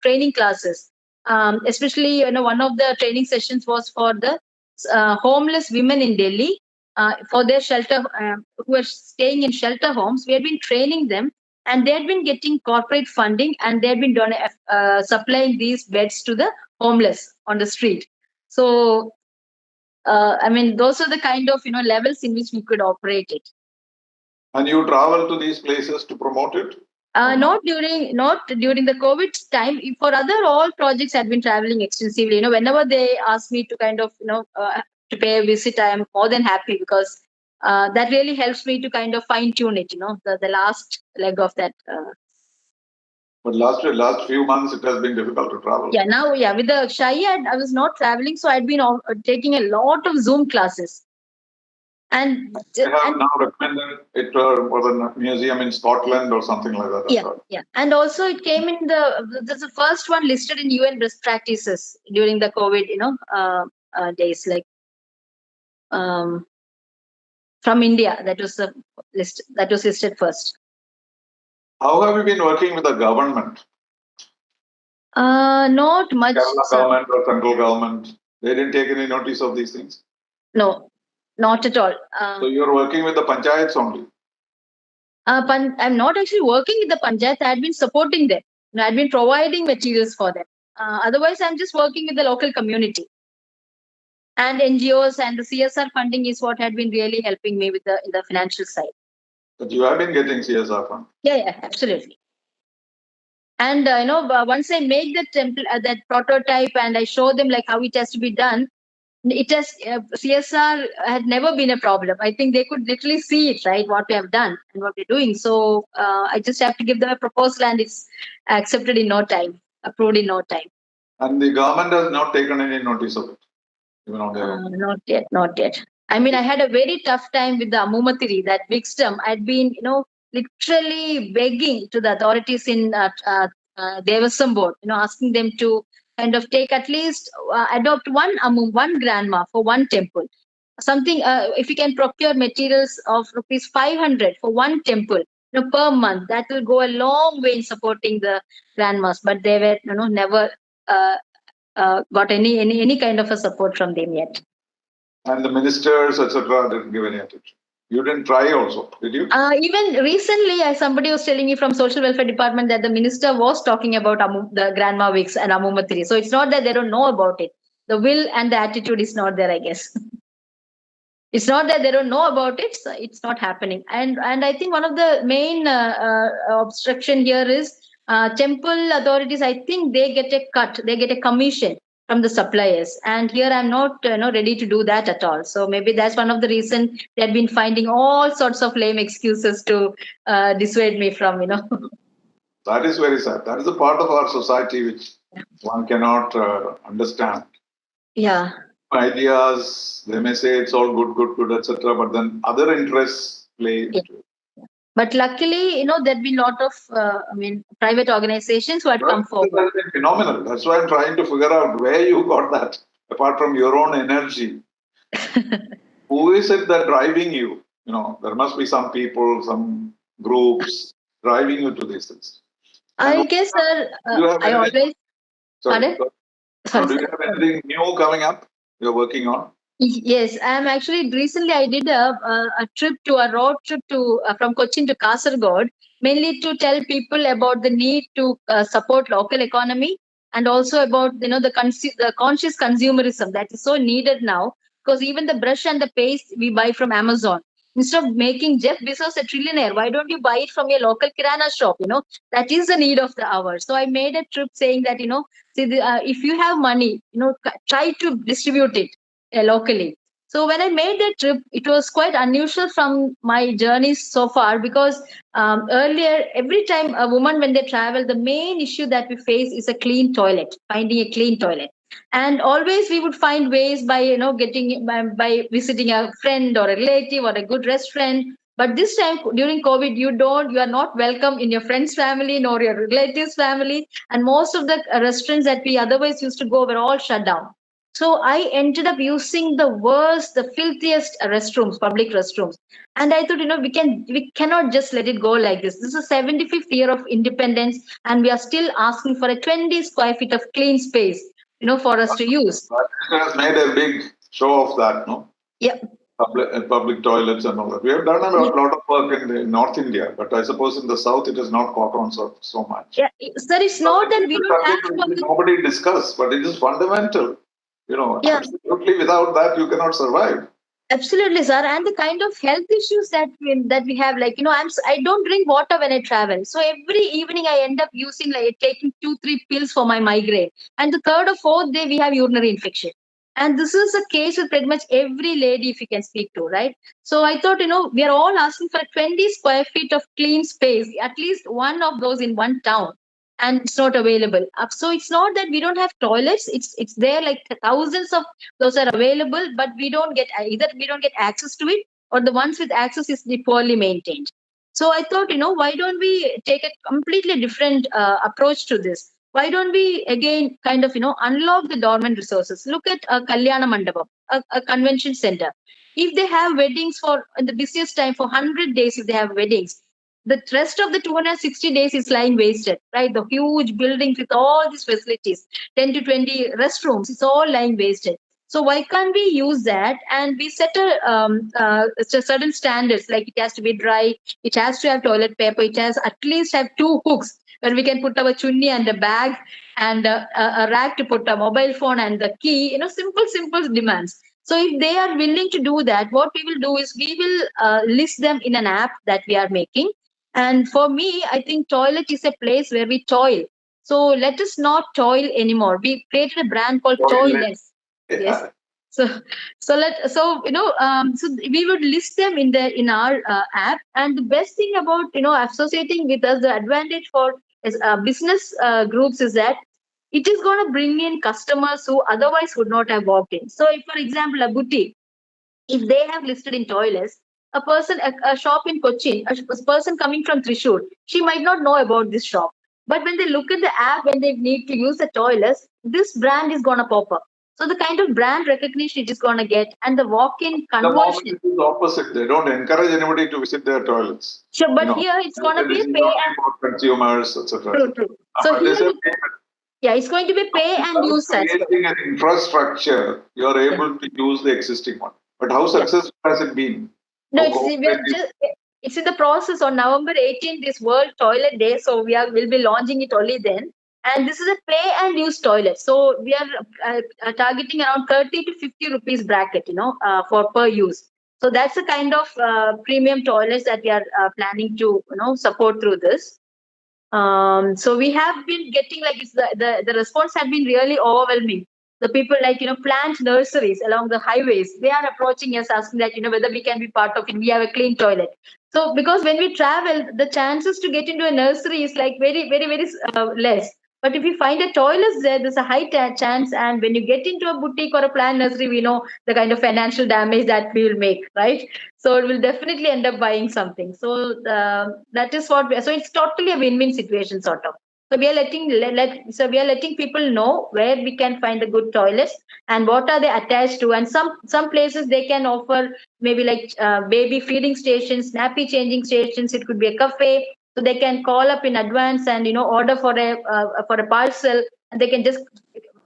training classes. Especially, one of the training sessions was for the homeless women in Delhi for their shelter, who are staying in shelter homes. We have been training them, and they had been getting corporate funding, and they had been supplying these beds to the homeless on the street. So those are the kind of levels in which we could operate it. And you travel to these places to promote it? Not during the COVID time. For other all projects, I've been traveling extensively. Whenever they ask me to kind of to pay a visit, I am more than happy, because that really helps me to kind of fine tune it. The last leg of that. But last few months, it has been difficult to travel. Yeah, now, with the Shai, I was not traveling, so I'd been taking a lot of Zoom classes. And they have now recommended it for the museum in Scotland or something like that. Yeah. And also it came in there's the first one listed in UN best practices during the COVID, days. Like from India. That was the list that was listed first. How have you been working with the government? Not much. Kerala government or central government? They didn't take any notice of these things? No, not at all. So you're working with the panchayats only? I'm not actually working with the panchayat. I've been supporting them. I've been providing materials for them. Otherwise, I'm just working with the local community. And NGOs and the CSR funding is what had been really helping me with the financial side. But you have been getting CSR fund? Yeah, absolutely. And once I make the temple, that prototype, and I show them like how it has to be done, it has CSR had never been a problem. I think they could literally see it, right, what we have done and what we're doing. So I just have to give them a proposal, and it's accepted in no time, approved in no time. And the government has not taken any notice of it, even on their own? Not yet. I mean, I had a very tough time with the Amumatiri, that Vigstam. I'd been, literally begging to the authorities in Devasam board, asking them to kind of take at least adopt one grandma for one temple. Something, if you can procure materials of rupees 500 for one temple, per month, that will go a long way in supporting the grandmas. But they were, never got any kind of a support from them yet. And the ministers, etc., didn't give any attention. You didn't try also, did you? Even recently, somebody was telling me from Social Welfare Department that the minister was talking about the Grandma Wigs and Amumatiri. So it's not that they don't know about it. The will and the attitude is not there, I guess. It's not that they don't know about it. So it's not happening. And I think one of the main obstruction here is temple authorities. I think they get a cut. They get a commission from the suppliers, and here I'm not ready to do that at all. So maybe that's one of the reasons they have been finding all sorts of lame excuses to dissuade me from That is very sad. That is a part of our society which one cannot understand. Yeah. Ideas, they may say it's all good, etc., but then other interests play into it. But luckily, there'd been a lot of, private organizations who had come forward. That's been phenomenal. That's why I'm trying to figure out where you got that, apart from your own energy. Who is it that driving you? There must be some people, some groups driving you to these things. I guess, sir, I always... Sorry. Do you have anything new coming up you're working on? Yes, I'm actually recently I did a road trip to from Cochin to Kasaragod, mainly to tell people about the need to support local economy, and also about the conscious consumerism that is so needed now, because even the brush and the paste we buy from Amazon. Instead of making Jeff Bezos a trillionaire, why don't you buy it from your local kirana shop? That is the need of the hour. So I made a trip saying that if you have money, try to distribute it locally. So when I made that trip, it was quite unusual from my journeys so far, because earlier, every time a woman, when they travel, the main issue that we face is a clean toilet, finding a clean toilet. And always we would find ways by, by visiting a friend or a relative or a good restaurant. But this time during COVID, you are not welcome in your friend's family nor your relative's family. And most of the restaurants that we otherwise used to go were all shut down. So I ended up using the filthiest restrooms, public restrooms. And I thought, we cannot just let it go like this. This is the 75th year of independence, and we are still asking for a 20 square feet of clean space, for us to use. Has made a big show of that, no? Yeah. Public toilets and all that. We have done a lot of work in North India, but I suppose in the South it has not caught on so much. Yeah, sir, it's not that we don't have... Nobody discuss, but it is fundamental. Absolutely, without that you cannot survive. Absolutely, sir. And the kind of health issues that we have, I don't drink water when I travel. So every evening I end up taking 2-3 pills for my migraine. And the third or fourth day we have urinary infection. And this is a case with pretty much every lady, if you can speak to, right? So I thought, we are all asking for 20 square feet of clean space, at least one of those in one town. And it's not available. So it's not that we don't have toilets. It's there, like thousands of those are available, but we don't get access to it, or the ones with access is poorly maintained. So I thought, why don't we take a completely different approach to this? why don't we again kind of unlock the dormant resources? Look at a Kalyana Mandapam, a convention center. If they have weddings for in the busiest time for 100 days, if they have weddings, the rest of the 260 days is lying wasted, right? The huge buildings with all these facilities, 10 to 20 restrooms, it's all lying wasted. So why can't we use that and we set certain standards, like it has to be dry, it has to have toilet paper, it has at least have two hooks where we can put our chunni and a bag and a rack to put a mobile phone and the key, simple demands. So if they are willing to do that, what we will do is we will list them in an app that we are making. And for me, I think toilet is a place where we toil. So let us not toil anymore. We created a brand called Toilless. Yeah. Yes. So we would list them in our app. And the best thing about associating with us, the advantage for business groups is that it is going to bring in customers who otherwise would not have walked in. So, if for example, a boutique, if they have listed in toilets, a shop in Cochin, a person coming from Thrissur, she might not know about this shop. But when they look at the app, when they need to use the toilets, this brand is going to pop up. So the kind of brand recognition it is going to get, and the walk-in The moment conversion. it is opposite. They don't encourage anybody to visit their toilets. Sure, but here it's going to be This a is pay only and for consumers, etc. true. So But they here, say, yeah, it's going to be pay and use as well. creating an infrastructure, you are able to use the existing one. But how successful has it been? No, How cooperative- it's in the process. On November 18th, this World Toilet Day, so we'll be launching it only then. And this is a pay and use toilet. So we are targeting around 30 to 50 rupees bracket, for per use. So that's the kind of premium toilets that we are planning to, support through this. So we have been getting like the response has been really overwhelming. The people like plant nurseries along the highways, they are approaching us asking that whether we can be part of it. We have a clean toilet. So because when we travel, the chances to get into a nursery is like very very very less. But if you find a toilet there, there's a high chance. And when you get into a boutique or a plant nursery, we know the kind of financial damage that we will make, right? So it will definitely end up buying something. So that is what so it's totally a win-win situation sort of. So we are letting people know where we can find the good toilets and what are they attached to. And some places they can offer maybe like baby feeding stations, nappy changing stations. It could be a cafe, so they can call up in advance and order for a parcel, and they can just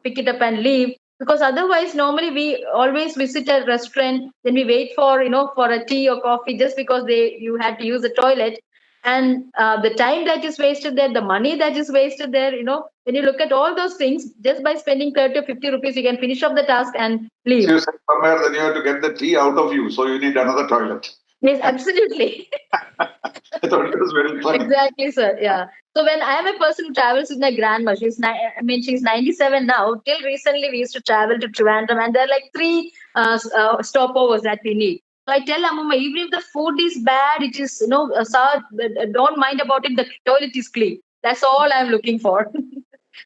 pick it up and leave. Because otherwise normally we always visit a restaurant, then we wait for a tea or coffee just because you had to use the toilet. And the time that is wasted there, the money that is wasted there, when you look at all those things, just by spending 30 or 50 rupees you can finish off the task and leave. So you said somewhere that you have to get the tea out of you, so you need another toilet. Yes, absolutely. I thought it was very funny. Exactly, sir. Yeah. So when I am a person who travels with my grandma, she's 97 now. Till recently, we used to travel to Trivandrum, and there are like 3 stopovers that we need. So I tell Amma, even if the food is bad, it is sour, don't mind about it. The toilet is clean. That's all I'm looking for.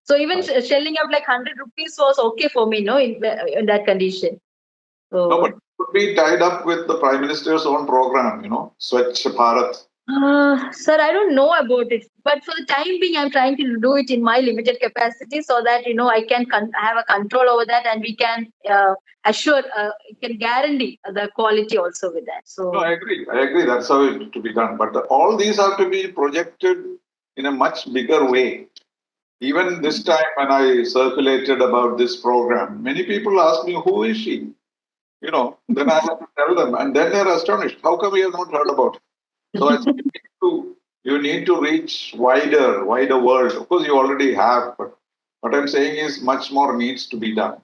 So even shelling out like 100 rupees was okay for me, in that condition. So, No, but it could be tied up with the Prime Minister's own program, Swachh Bharat. Sir, I don't know about it, but for the time being, I'm trying to do it in my limited capacity so that I can have a control over that, and we can can guarantee the quality also with that. So No, I agree. That's how it to be done. But all these have to be projected in a much bigger way. Even this time when I circulated about this program, many people ask me, who is she? Then I have to tell them, and then they're astonished. How come we have not heard about it? So I think you need to reach wider world. Of course, you already have, but what I'm saying is much more needs to be done.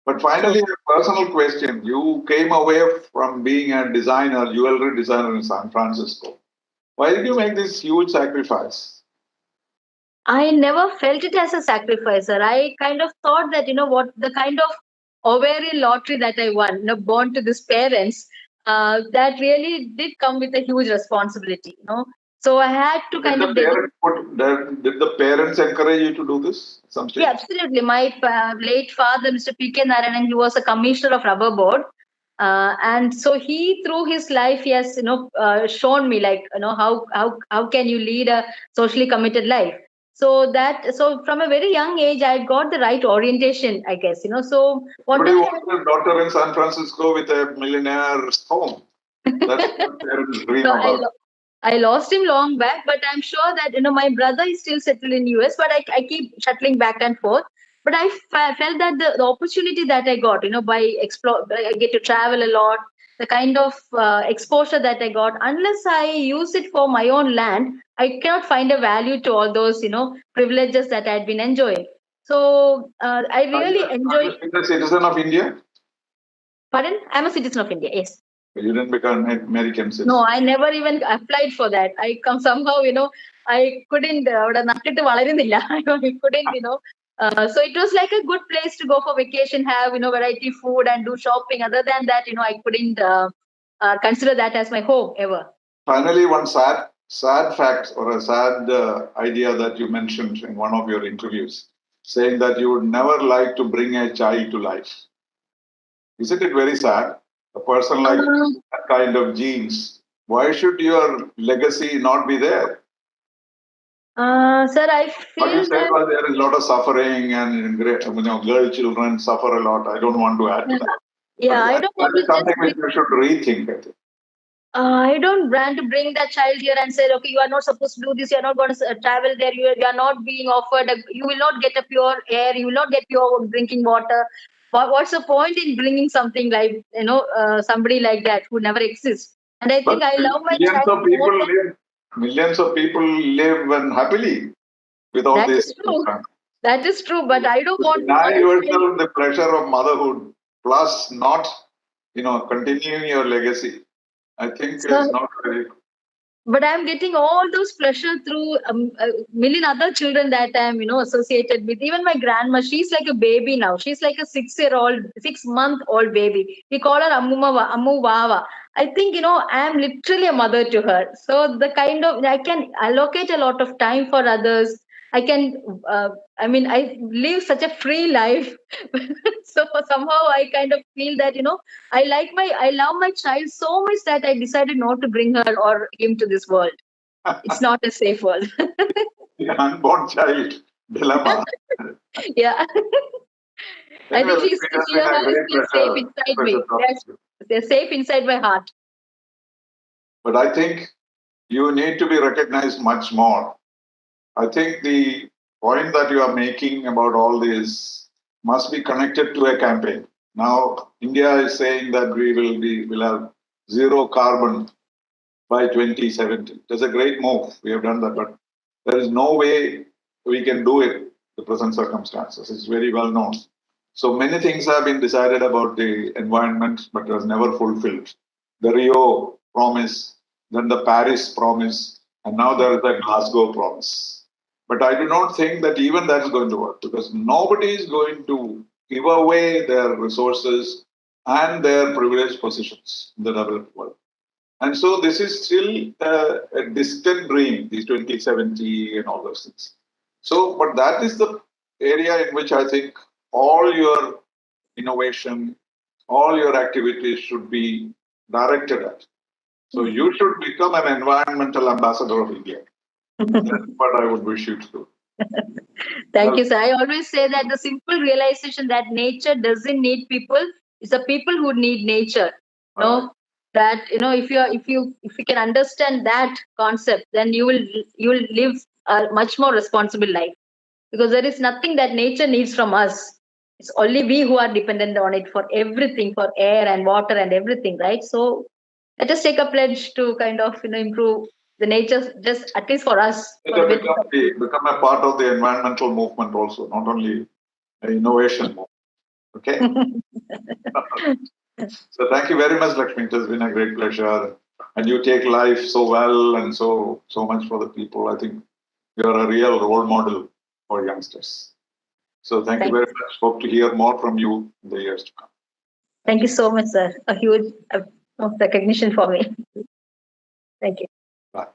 But finally, a personal question. You came away from being a designer, jewelry designer in San Francisco. Why did you make this huge sacrifice? I never felt it as a sacrifice, sir. I kind of thought that what the kind of ovarian lottery that I won, born to these parents, that really did come with a huge responsibility. So I had to kind of Did the parents encourage you to do this at some stage? Yeah, absolutely. My late father, Mr. P.K. Narayanan, he was a commissioner of Rubber Board. And so he, through his life, he has, shown me like, how can you lead a socially committed life. So from a very young age, I got the right orientation, I guess, So But whatever you want a daughter in San Francisco with a millionaire's home. That's what parents dream so about. I lost him long back, but I'm sure that my brother is still settled in US, but I keep shuttling back and forth. But I felt that the opportunity that I got, by I get to travel a lot. The kind of exposure that I got, unless I use it for my own land, I cannot find a value to all those, privileges that I'd been enjoying. So I really enjoy. Are you a citizen of India? Pardon? I'm a citizen of India. Yes. You didn't become an American citizen. No, I never even applied for that. I come somehow, I couldn't. I couldn't, So it was like a good place to go for vacation, have variety food and do shopping. Other than that, I couldn't consider that as my home ever. Finally, one sad fact or a sad idea that you mentioned in one of your interviews, saying that you would never like to bring a child to life. Isn't it very sad? A person like that kind of genes, why should your legacy not be there? Sir, I What you feel said that. was there is a lot of suffering and girl children suffer a lot. I don't want to add to that. Yeah, But I don't that want to is something just. which you should rethink, I think. I don't want to bring that child here and say, okay, you are not supposed to do this. You are not going to travel there. You are not being offered. You will not get a pure air. You will not get pure drinking water. What's the point in bringing something like somebody like that who never exists? And I think But I love my millions child of more people than. live. Millions of people live and happily without That this. is true. That is true. But I don't want Deny my child. yourself the pleasure of motherhood, plus not, continuing your legacy. I think is not very. But I'm getting all those pleasure through a million other children that I'm, associated with. Even my grandma, she's like a baby now. She's like a 6-month-old baby. We call her Ammu Wawa. I think, I'm literally a mother to her. So I can allocate a lot of time for others. I can, I live such a free life. So somehow I kind of feel that, I love my child so much that I decided not to bring her or him to this world. It's not a safe world. The unborn child dilemma. Yeah. I Anyway, think it has she been has a always great been safe pleasure. inside Pleasure me. talking to you. They're safe inside my heart. But I think you need to be recognized much more. I think the point that you are making about all this must be connected to a campaign. Now, India is saying that will have zero carbon by 2070. That's a great move. We have done that, but there is no way we can do it. The present circumstances. It's very well known. So many things have been decided about the environment, but was never fulfilled. The Rio promise, then the Paris promise, and now there is a Glasgow promise. But I do not think that even that is going to work because nobody is going to give away their resources and their privileged positions in the developed world. And so this is still a distant dream, these 2070 and all those things. So, but that is the area in which I think all your innovation, all your activities should be directed at. So you should become an environmental ambassador of India. That's what I would wish you to do. Thank you, sir. I always say that the simple realization that nature doesn't need people, it's the people who need nature. No, that if you can understand that concept, then you will live a much more responsible life because there is nothing that nature needs from us. It's only we who are dependent on it for everything, for air and water and everything, right? So let us take a pledge to kind of improve the nature, just at least for us. For the become a part of the environmental movement also, not only innovation movement. Okay. So thank you very much, Lakshmi. It has been a great pleasure. And you take life so well and so much for the people. I think you're a real role model for youngsters. So thank you very much. Hope to hear more from you in the years to come. Thank you so much, sir. A huge recognition for me. Thank you. Bye.